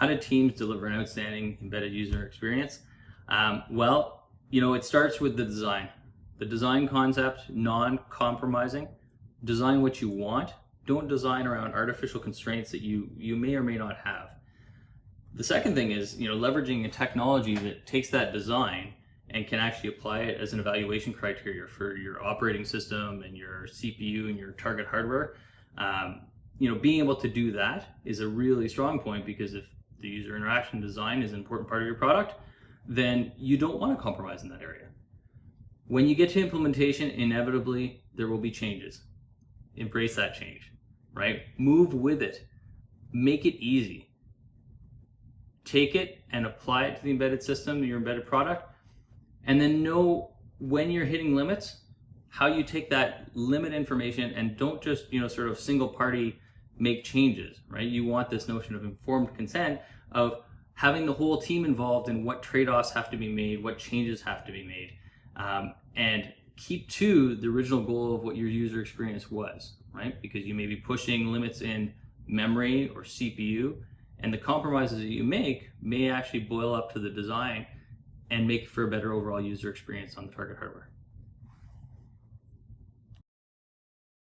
how do teams deliver an outstanding embedded user experience? Well, it starts with the design. The design concept, non-compromising. Design what you want. Don't design around artificial constraints that you may or may not have. The second thing is, leveraging a technology that takes that design and can actually apply it as an evaluation criteria for your operating system and your CPU and your target hardware. Being able to do that is a really strong point, because if the user interaction design is an important part of your product, then you don't want to compromise in that area. When you get to implementation, inevitably there will be changes. Embrace that change, right? Move with it. Make it easy. Take it and apply it to the embedded system, your embedded product, and then know when you're hitting limits, how you take that limit information and don't just, sort of single party make changes, right? You want this notion of informed consent, of having the whole team involved in what trade-offs have to be made, what changes have to be made, and keep to the original goal of what your user experience was, right? Because you may be pushing limits in memory or CPU, and the compromises that you make may actually boil up to the design and make for a better overall user experience on the target hardware.